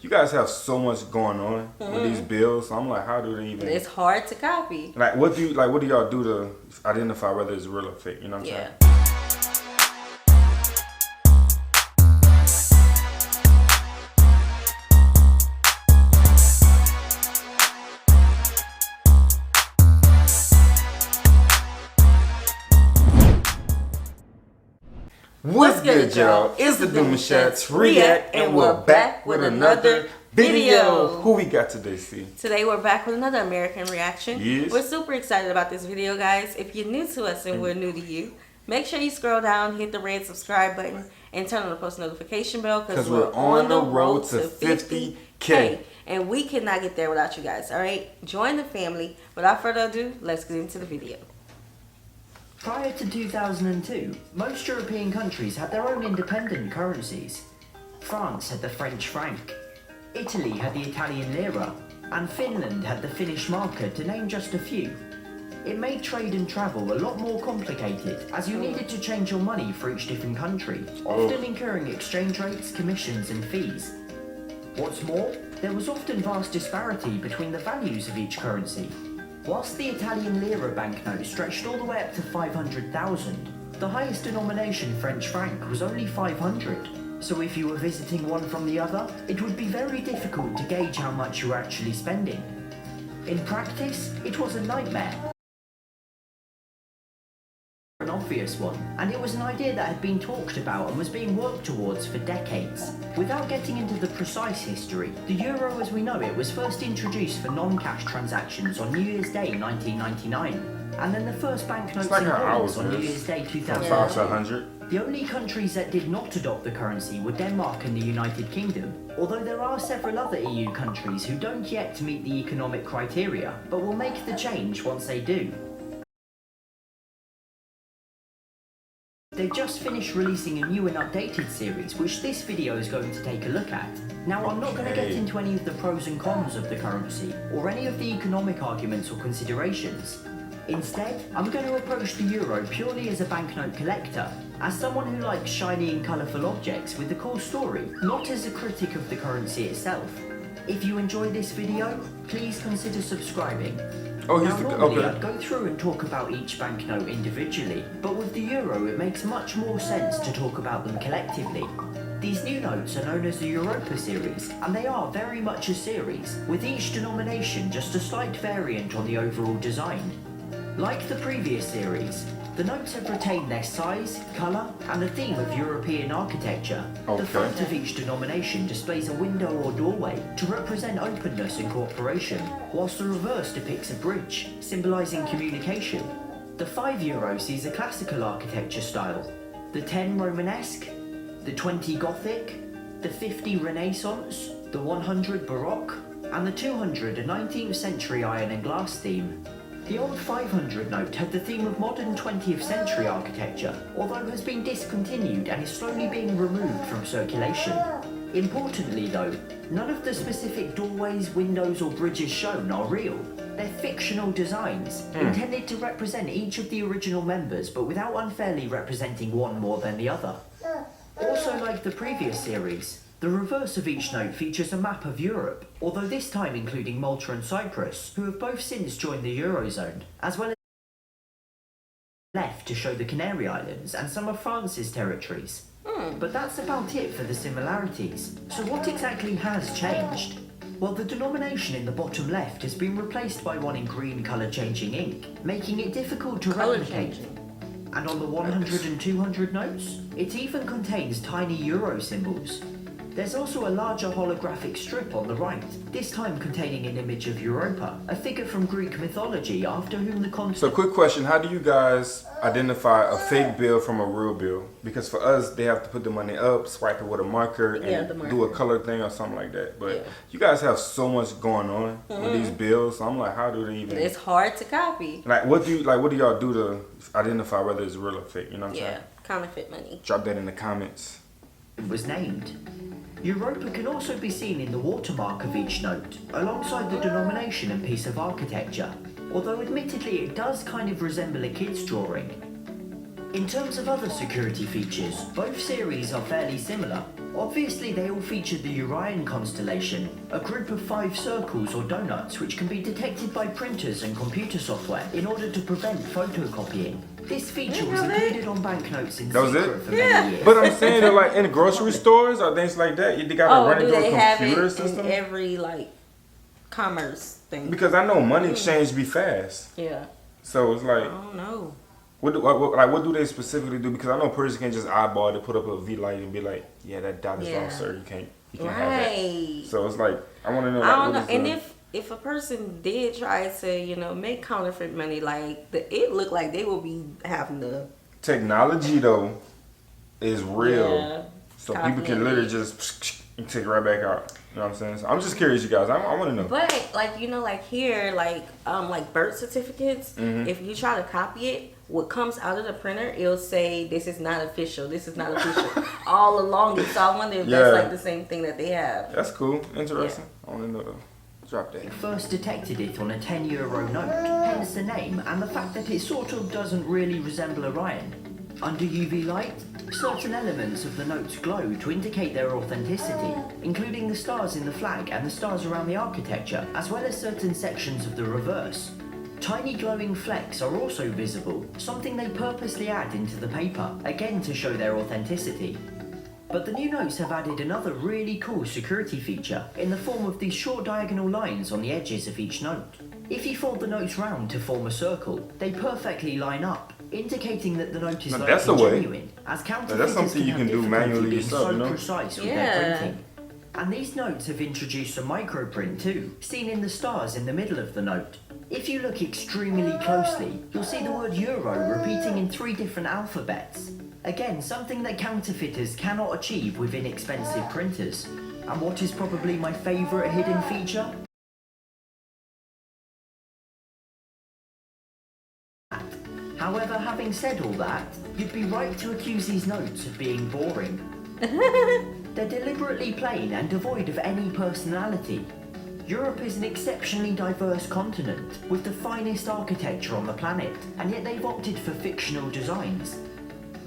you guys have so much going on with these bills. So I'm like, how do they even? It's hard to copy. Like, what do y'all do to identify whether it's real or fake? You know what I'm saying? What's good, y'all? It's the Demouchets React, and we're back with another video. Who we got today, C? Today we're back with another American reaction. Yes. We're super excited about this video, guys. If you're new to us and we're new to you, make sure you scroll down, hit the red subscribe button, and turn on the post notification bell because we're on the road to 50K. And we cannot get there without you guys, all right? Join the family. Without further ado, let's get into the video. Prior to 2002, most European countries had their own independent currencies. France had the French franc, Italy had the Italian lira, and Finland had the Finnish markka, to name just a few. It made trade and travel a lot more complicated, as you needed to change your money for each different country, often incurring exchange rates, commissions and fees. What's more, there was often vast disparity between the values of each currency. Whilst the Italian lira banknote stretched all the way up to 500,000, the highest denomination French franc was only 500, so if you were visiting one from the other, it would be very difficult to gauge how much you were actually spending. In practice, it was a nightmare. An obvious one, and it was an idea that had been talked about and was being worked towards for decades. Without getting into the precise history, the euro as we know it was first introduced for non-cash transactions on New Year's Day 1999, and then the first banknotes like in how coins ours on New is. Year's Day 2000. 500. The only countries that did not adopt the currency were Denmark and the United Kingdom, although there are several other EU countries who don't yet meet the economic criteria, but will make the change once they do. They've just finished releasing a new and updated series, which this video is going to take a look at. Now, I'm not going to get into any of the pros and cons of the currency, or any of the economic arguments or considerations. Instead, I'm going to approach the euro purely as a banknote collector, as someone who likes shiny and colourful objects with a cool story, not as a critic of the currency itself. If you enjoyed this video, please consider subscribing. Normally I'd go through and talk about each banknote individually, but with the euro it makes much more sense to talk about them collectively. These new notes are known as the Europa series, and they are very much a series, with each denomination just a slight variant on the overall design. Like the previous series, the notes have retained their size, colour and the theme of European architecture. The front of each denomination displays a window or doorway to represent openness and cooperation, whilst the reverse depicts a bridge, symbolising communication. The €5 sees a classical architecture style, the 10 Romanesque, the 20 Gothic, the 50 Renaissance, the 100 Baroque and the 200 a 19th century iron and glass theme. The old 500 note had the theme of modern 20th century architecture, although has been discontinued and is slowly being removed from circulation. Importantly though, none of the specific doorways, windows or bridges shown are real. They're fictional designs, intended to represent each of the original members but without unfairly representing one more than the other. Also, like the previous series, the reverse of each note features a map of Europe, although this time including Malta and Cyprus, who have both since joined the Eurozone, as well as left to show the Canary Islands and some of France's territories. But that's about it for the similarities. So what exactly has changed? Well, the denomination in the bottom left has been replaced by one in green colour changing ink, making it difficult to replicate. And on the 100 and 200 notes, it even contains tiny euro symbols. There's also a larger holographic strip on the right, this time containing an image of Europa, a figure from Greek mythology after whom the continent... So quick question, how do you guys identify a fake bill from a real bill? Because for us, they have to put the money up, swipe it with a marker, and do a color thing or something like that. But you guys have so much going on with these bills, so I'm like, how do they even... It's hard to copy. Like, what do y'all do to identify whether it's real or fake? You know what I'm saying? Counterfeit money. Drop that in the comments. It was named. Europa can also be seen in the watermark of each note, alongside the denomination and piece of architecture, although admittedly it does kind of resemble a kid's drawing. In terms of other security features, both series are fairly similar. Obviously, they all feature the Orion constellation, a group of 5 circles or donuts which can be detected by printers and computer software in order to prevent photocopying. This feature was included on banknotes in secret for many years. But I'm saying that like in grocery stores or things like that, they gotta run it through a computer system? In every commerce thing? Because I know money exchange be fast. Yeah. So it's like, I don't know. What do they specifically do? Because I know persons can't just eyeball to put up a V light and be like, yeah, that dot is wrong, sir. You can't have that. So it's like, I want to know. I don't know. And if a person did try to, make counterfeit money, it looked like they will be having the technology though is real. Yeah, so people can literally just take it right back out. You know what I'm saying? So I'm just curious, you guys. I want to know. But here, birth certificates. Mm-hmm. If you try to copy it, what comes out of the printer, it'll say this is not official. This is not official all along it. So I wonder if that's the same thing that they have. That's cool. Interesting. Yeah. I want to know though. Drop that. First detected it on a €10 note, hence the name and the fact that it sort of doesn't really resemble Orion. Under UV light, certain elements of the notes glow to indicate their authenticity, including the stars in the flag and the stars around the architecture, as well as certain sections of the reverse. Tiny glowing flecks are also visible, something they purposely add into the paper, again to show their authenticity. But the new notes have added another really cool security feature in the form of these short diagonal lines on the edges of each note. If you fold the notes round to form a circle, they perfectly line up, indicating that the note is likely genuine, as counterfeiters something you can do manually yourself, so precise with their printing. And these notes have introduced a microprint too, seen in the stars in the middle of the note. If you look extremely closely, you'll see the word euro repeating in 3 different alphabets. Again, something that counterfeiters cannot achieve with inexpensive printers. And what is probably my favourite hidden feature? However, having said all that, you'd be right to accuse these notes of being boring. They're deliberately plain and devoid of any personality. Europe is an exceptionally diverse continent, with the finest architecture on the planet, and yet they've opted for fictional designs.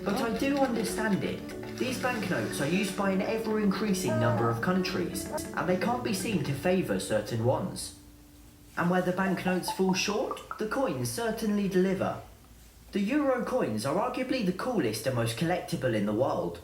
But I do understand it. These banknotes are used by an ever-increasing number of countries, and they can't be seen to favour certain ones. And where the banknotes fall short, the coins certainly deliver. The euro coins are arguably the coolest and most collectible in the world.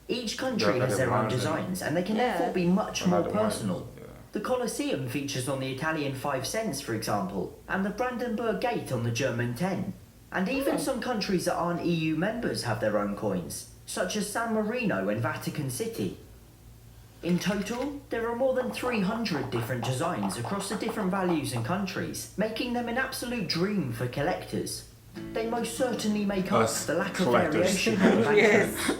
Each country has their own designs, and they can therefore be much more personal. The Colosseum features on the Italian 5 cents, for example, and the Brandenburg Gate on the German 10. And even some countries that aren't EU members have their own coins, such as San Marino and Vatican City. In total, there are more than 300 different designs across the different values and countries, making them an absolute dream for collectors. They most certainly make up the lack of variation in the banknotes.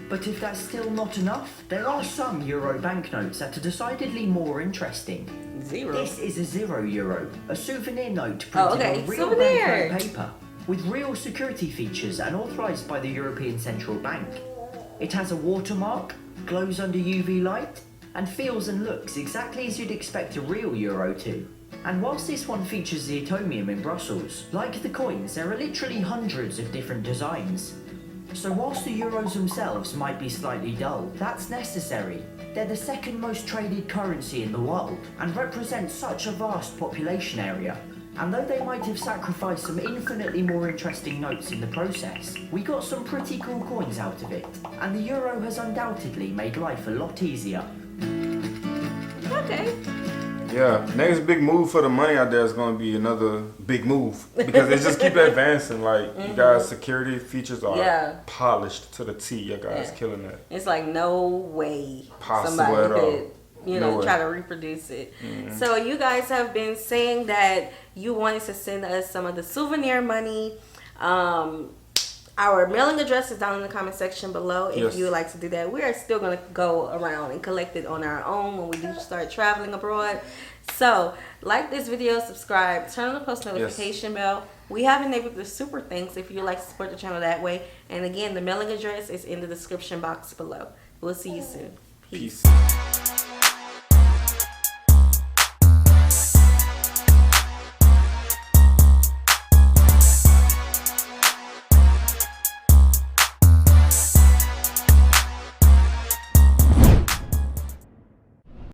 But if that's still not enough, there are some euro banknotes that are decidedly more interesting. Zero. This is a €0, a souvenir note printed on real banknote paper, with real security features and authorised by the European Central Bank. It has a watermark, glows under UV light, and feels and looks exactly as you'd expect a real euro to. And whilst this one features the atomium in Brussels, like the coins, there are literally hundreds of different designs. So whilst the euros themselves might be slightly dull, that's necessary. They're the second most traded currency in the world, and represent such a vast population area. And though they might have sacrificed some infinitely more interesting notes in the process, we got some pretty cool coins out of it, and the euro has undoubtedly made life a lot easier. Okay. Yeah, next big move for the money out there is going to be another big move, because they just keep advancing. You guys, security features are polished to the T. You guys killing it. It's like no way possible somebody at all. could, try to reproduce it. Mm-hmm. So you guys have been saying that you wanted to send us some of the souvenir money. Our mailing address is down in the comment section below if you would like to do that. We are still going to go around and collect it on our own when we do start traveling abroad. So, like this video, subscribe, turn on the post notification bell. We have enabled the super thanks if you would like to support the channel that way. And again, the mailing address is in the description box below. We'll see you soon. Peace.